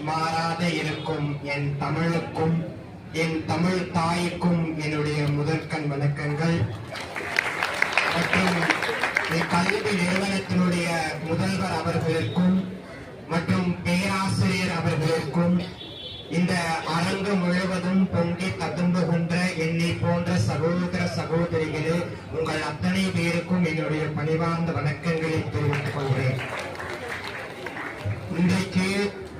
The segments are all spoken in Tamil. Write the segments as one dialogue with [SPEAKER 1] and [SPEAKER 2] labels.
[SPEAKER 1] மாறாத இருக்கும் என் தமிழுக்கும் என் தமிழ் தாய்க்கும் என்னுடைய முதற்கண் வணக்கங்கள். மற்றும் கல்வி நிறுவனத்தினுடைய முதல்வர் அவர்களுக்கும் மற்றும் பேராசிரியர் அவர்களுக்கும் இந்த அரங்கு முழுவதும் பொங்கி ததும்புகின்ற என்னை போன்ற சகோதர சகோதரிகளே, உங்கள் அத்தனை பேருக்கும் என்னுடைய பணிவார்ந்த வணக்கங்களை தெரிவித்துக் கொள்கிறேன். இன்றைக்கு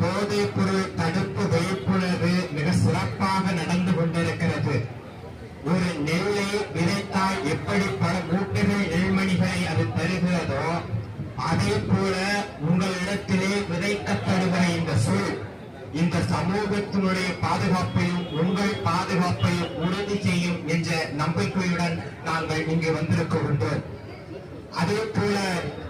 [SPEAKER 1] போதைப் பொருள் தடுப்பு விழிப்புணர்வு மிக சிறப்பாக நடந்து கொண்டிருக்கிறது. ஒரு நெல்லை விதைத்தால் எப்படி பல மூட்டைகள் நெல்மணிகளை அது தருகிறதோ, அதே போல உங்களிடத்திலே விதைக்கப்படுகிற இந்த சொல் இந்த சமூகத்தினுடைய பாதுகாப்பையும் உங்கள் பாதுகாப்பையும் உறுதி செய்யும் என்ற நம்பிக்கையுடன் நாங்கள் இங்கு வந்திருக்கின்றோம். அதே போல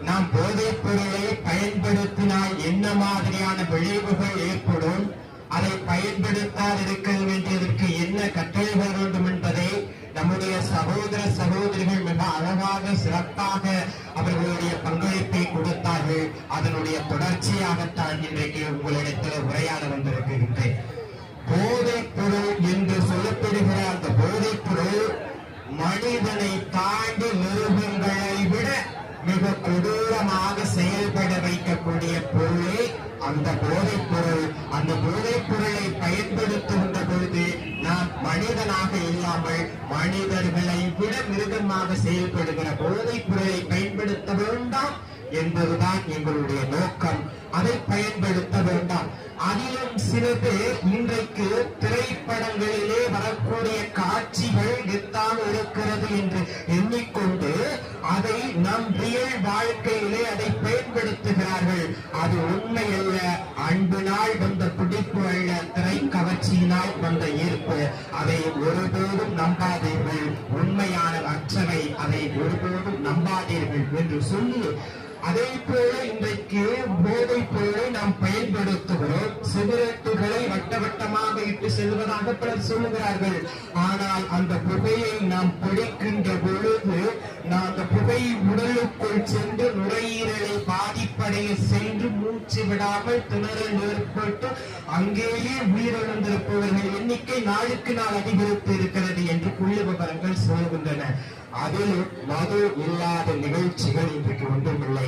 [SPEAKER 1] நாம் போதைப் பொருளை பயன்படுத்தினால் என்ன மாதிரியான விளைவுகள் ஏற்படும், அதை பயன்படுத்தாது இருக்க வேண்டியதற்கு என்ன கட்டளைகள் வேண்டும் என்பதை நம்முடைய சகோதர சகோதரிகள் மிக அழகாக சிறப்பாக அவர்களுடைய பங்களிப்பை கொடுத்தார்கள். அதனுடைய தொடர்ச்சியாகத்தான் இன்றைக்கு உங்களிடத்தில் உரையாட வந்திருக்கின்றேன். போதைப் பொருள் என்று சொல்லப்படுகிற அந்த போதைப் பொருள் மனிதனை தாண்டி மிருகங்களை விட மிக கொடூரமாக செயல்பட வைக்கக்கூடிய பொருளே அந்த போதைப் பொருள். அந்த போதைப் பொருளை பயன்படுத்துகின்ற பொழுது நாம் மனிதனாக இல்லாமல் மனிதர்களை விட மிருகமாக செயல்படுகிற போதைப் பொருளை பயன்படுத்த வேண்டாம் என்பதுதான் எங்களுடைய நோக்கம். அதை பயன்படுத்த வேண்டாம். அதிலும் சில பேர் இன்றைக்கு திரைப்படங்களிலே வரக்கூடிய காட்சிகள் எத்தாக இருக்கிறது என்று எண்ணிக்கொண்டு அதை நம் ரியல் வாழ்க்கையிலே அதை பயன்படுத்துகிறார்கள். அது உண்மை அல்ல. அன்பினால் வந்த பிடிப்பு அல்ல, திரை கவர்ச்சியினால் வந்த ஈர்ப்பு. அதை ஒருபோதும் நம்பாதீர்கள். உண்மையான அற்றவை, அதை ஒருபோதும் நம்பாதீர்கள் என்று சொல்லி, அதே போல இன்றைக்கு போதைப் பொருளை நாம் பயன்படுத்துகிறோம். சிகரெட்டுகளை வட்ட வட்டமாக இட்டு செல்வதாக பலர் சொல்லுகிறார்கள். ஆனால் அந்த புகையை நாம் பிடிக்கின்ற பொழுது அந்த புகை உடலுக்குள் சென்று நுரையீரலை பாதிப்படைய சென்று மூச்சு விடாமல் திணறல் ஏற்பட்டு அங்கேயே உயிரிழந்திருப்பவர்கள் எண்ணிக்கை நாளுக்கு நாள் அதிகரித்து இருக்கிறது என்று புள்ளி விவரங்கள் சொல்கின்றன. அதில் மது இல்லாத நிகழ்ச்சிகள் இன்றைக்கு ஒன்றுமில்லை.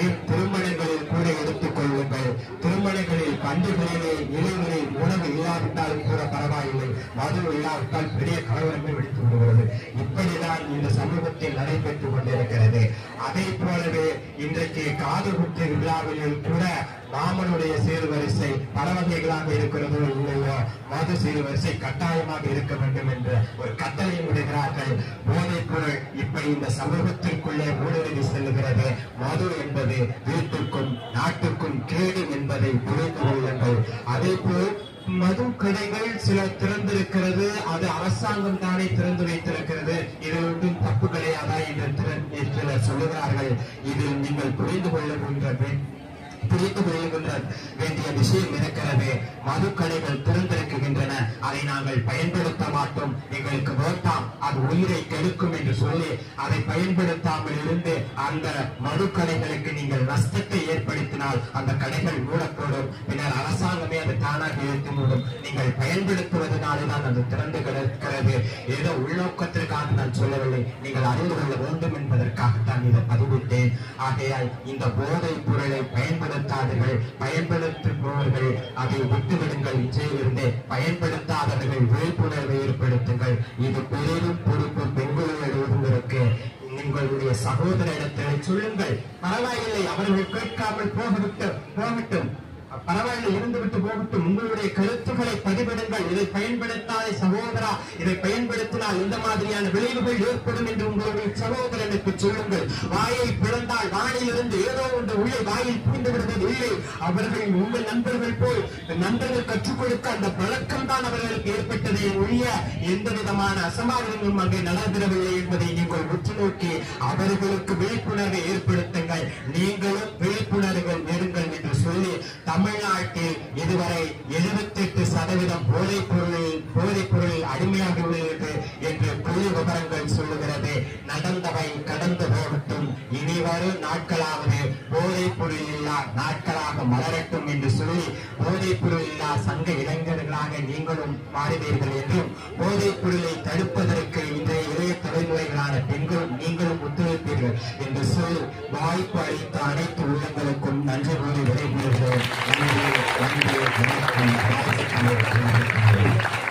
[SPEAKER 1] ஏன் திருமணங்களில் கூட எடுத்துக் கொள்ளுங்கள். திருமணங்களில் பண்டிகைகளிலே இளைஞரில் உணவு இல்லாவிட்டாலும் கூட பரவாயில்லை, மது இல்லாவிட்டால் பெரிய கலவரமே வெடித்து விடுகிறது. இப்படிதான் இந்த சமூகத்தில் நடைபெற்றுக் கொண்டிருக்கிறது. அதே போலவே இன்றைக்கு காது குத்து விழாவில் கூட மாமனுடைய சீர்வரிசை பல வகைகளாக இருக்கிறதோ இல்லையோ, மது சீர்வரிசை கட்டாயமாக இருக்க வேண்டும் என்ற ஒரு கட்டளை விடுகிறார்கள். போதைப் பொருள் இப்படி இந்த சமூகத்திற்குள்ளே ஊடுருவி செல்கிறது. மது என்பது வீட்டுக்கும் நாட்டுக்கும் கேடு என்பதை புரிந்து கொள்ளுங்கள். அதே போல் மது கடைகள் சில திறந்திருக்கிறது. அது அரசாங்கம் தானே திறந்து வைத்திருக்கிறது. இது ஒன்றும் தப்பு கிடையாதா என்று சொல்லுகிறார்கள். இதில் நீங்கள் புரிந்து கொள்ளுகின்ற வேண்டிய விஷயம் இருக்கிறது. மதுக்கடைகள் திறந்திருக்கின்றன, அதை நாங்கள் பயன்படுத்த மாட்டோம், எங்களுக்கு வேண்டாம், அது உயிரை கெடுக்கும் என்று சொல்லி அதை பயன்படுத்தாமல் இருந்து அந்த மதுக்கடைகளுக்கு நீங்கள் நஷ்டத்தை ஏற்படுத்தினால் அந்த கடைகள் மூடப்படும். பின்னர் அரசாங்கமே அது தானாக இழுத்து மூடும். நீங்கள் பயன்படுத்துவதனால்தான் அது திறந்து கிடக்கிறது. ஏதோ உள்நோக்கத்திற்காக நான் சொல்லவில்லை, நீங்கள் அறிந்து கொள்ள வேண்டும் என்பதற்காகத்தான் இதை பதிவிட்டேன். ஆகையால் இந்த போதைப் பொருளை பயன்படுத்தாதவர்கள், பயன்படுத்துபவர்கள் அதை விட்டுவிடுங்கள். இன்றையிலிருந்து பயன்படுத்தாதவர்கள் விழிப்புணர்வை ஏற்படுத்துங்கள். இது பெரிதும் பொறுப்பு பெண்களுக்கு. உங்களுடைய சகோதர இடத்தில் சொல்லுங்கள். பரவாயில்லை, அவர்கள் கேட்காமல் போகட்டும், பரவாயில்லை, இருந்துவிட்டு போகட்டும். உங்களுடைய கருத்துக்களை பதிவிடுங்கள். இதை பயன்படுத்தாத சகோதரா, இதை பயன்படுத்தினால் இந்த மாதிரியான விளைவுகள் ஏற்படும் என்று உங்களுடைய சகோதரனுக்கு சொல்லுங்கள். வாயை பிளந்தால் வானிலிருந்து ஏதோ ஒன்று உள்ளே வாயில் புரிந்து விடுவது இல்லை. அவர்கள் உங்கள் நண்பர்கள் போல் நண்பர்கள் கற்றுக் கொடுக்க அந்த பழக்கம் தான் அவர்களுக்கு ஏற்பட்டதை ஒழிய எந்த விதமான அசம்பாவிதங்களும் அங்கே நடந்திடவில்லை என்பதை நீங்கள் உற்று நோக்கி அவர்களுக்கு விழிப்புணர்வை ஏற்படுத்துங்கள். நீங்களும் விழிப்புணர்வு நெருங்கள் என்று சொல்லி, தமிழ்நாட்டில் இதுவரை 78% போதைப் பொருளில் அடிமையாக உள்ளது என்று புள்ளி விவரங்கள் சொல்லுகிறது. நடந்தவை கடந்து போகட்டும், இனி வரும் நாட்களாவது போதைப் பொருள் இல்லா நாட்களாக மலரட்டும் என்று சொல்லி போதைப் பொருள் இல்லா சங்க இளைஞர்களாக நீங்களும் மாறுவீர்கள் என்றும் போதைப் பொருளை தடுப்பதற்கு இன்றைய இளைய தலைமுறைகளான பெண்களும் நீங்களும் ஒத்துழைப்பீர்கள் என்று சொல்லி வாய்ப்பு அளித்த அனைத்து உள்ளங்களுக்கும் நன்றி கூறி விடைபெறுகிறேன். நன்றி, நன்றி, வணக்கம்.